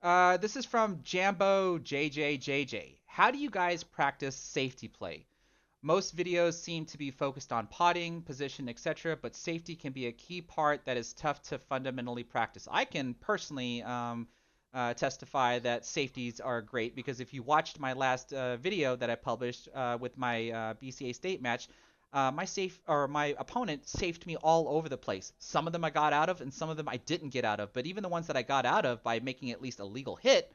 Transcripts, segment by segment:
This is from Jambo JJJJ. How do you guys practice safety play? Most videos seem to be focused on potting, position, etc., but safety can be a key part that is tough to fundamentally practice. I can personally testify that safeties are great because if you watched my last video that I published with my BCA state match, my opponent safed me all over the place. Some of them I got out of, and some of them I didn't get out of. But even the ones that I got out of by making at least a legal hit,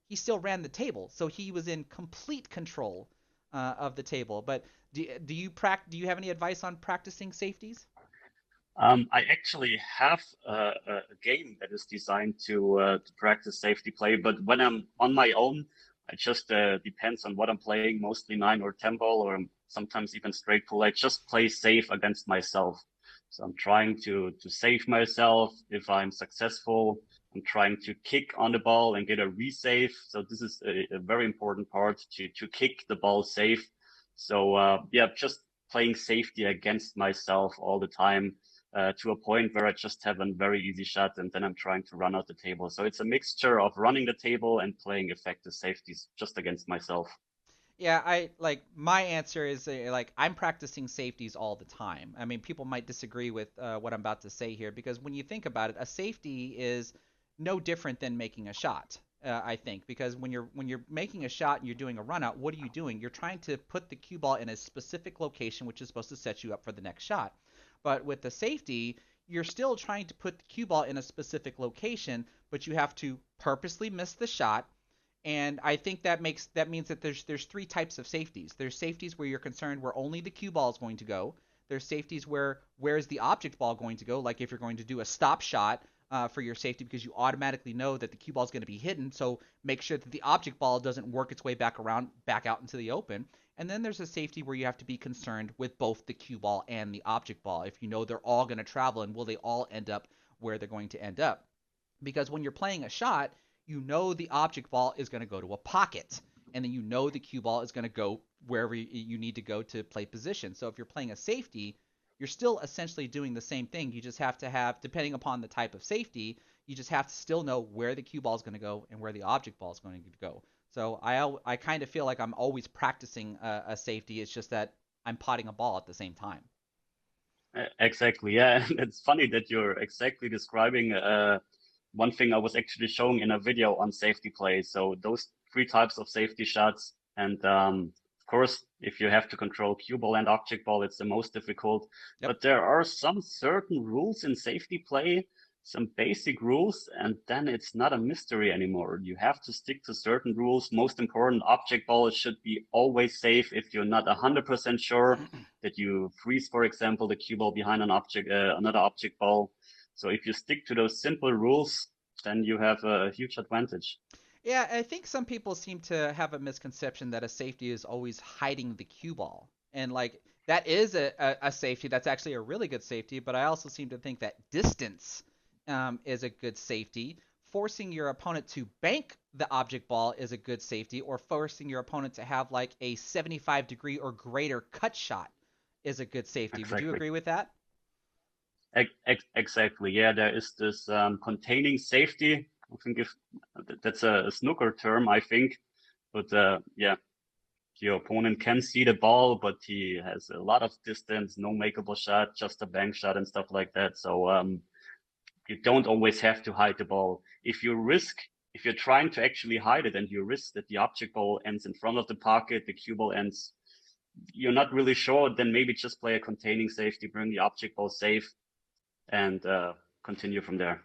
he still ran the table, so he was in complete control of the table. But do you have any advice on practicing safeties? I actually have a game that is designed to practice safety play, but when I'm on my own, it just depends on what I'm playing, mostly nine or ten ball, or sometimes even straight pool. I just play safe against myself. So I'm trying to save myself. If I'm successful, I'm trying to kick on the ball and get a resave. So this is a very important part to kick the ball safe. So yeah, just playing safety against myself all the time to a point where I just have a very easy shot and then I'm trying to run out the table. So it's a mixture of running the table and playing effective safeties just against myself. Yeah, I like my answer is like I'm practicing safeties all the time. I mean, people might disagree with what I'm about to say here because when you think about it, a safety is no different than making a shot. I think because when you're making a shot and you're doing a run out, what are you doing? You're trying to put the cue ball in a specific location, which is supposed to set you up for the next shot. But with the safety, you're still trying to put the cue ball in a specific location, but you have to purposely miss the shot, and I think that means that there's three types of safeties. There's safeties where you're concerned where only the cue ball is going to go. There's safeties where is the object ball going to go, like if you're going to do a stop shot for your safety because you automatically know that the cue ball is going to be hidden. So make sure that the object ball doesn't work its way back out into the open. And then there's a safety where you have to be concerned with both the cue ball and the object ball. If you know they're all going to travel and will they all end up where they're going to end up? Because when you're playing a shot, you know the object ball is going to go to a pocket, and then you know the cue ball is going to go wherever you need to go to play position. So if you're playing a safety, you're still essentially doing the same thing. You just have to have, depending upon the type of safety, you just have to still know where the cue ball is going to go and where the object ball is going to go. So I kind of feel like I'm always practicing a safety. It's just that I'm potting a ball at the same time. Exactly. Yeah. And it's funny that you're exactly describing one thing I was actually showing in a video on safety play. So those three types of safety shots. And of course, if you have to control cue ball and object ball, it's the most difficult. Yep. But there are some certain rules in safety play, some basic rules, and then it's not a mystery anymore. You have to stick to certain rules. Most important, object ball should be always safe if you're not 100% sure that you freeze, for example, the cue ball behind an object, another object ball. So if you stick to those simple rules, then you have a huge advantage. Yeah, I think some people seem to have a misconception that a safety is always hiding the cue ball. And like that is a safety. That's actually a really good safety, but I also seem to think that distance is a good safety. Forcing your opponent to bank the object ball is a good safety, or forcing your opponent to have like a 75-degree or greater cut shot is a good safety. Would you Exactly. agree with that? Exactly. Yeah, there is this containing safety. I think if that's a snooker term, I think. But yeah, your opponent can see the ball, but he has a lot of distance, no makeable shot, just a bank shot and stuff like that. So you don't always have to hide the ball. If you're trying to actually hide it and you risk that the object ball ends in front of the pocket, the cue ball ends, you're not really sure, then maybe just play a containing safety, bring the object ball safe and continue from there.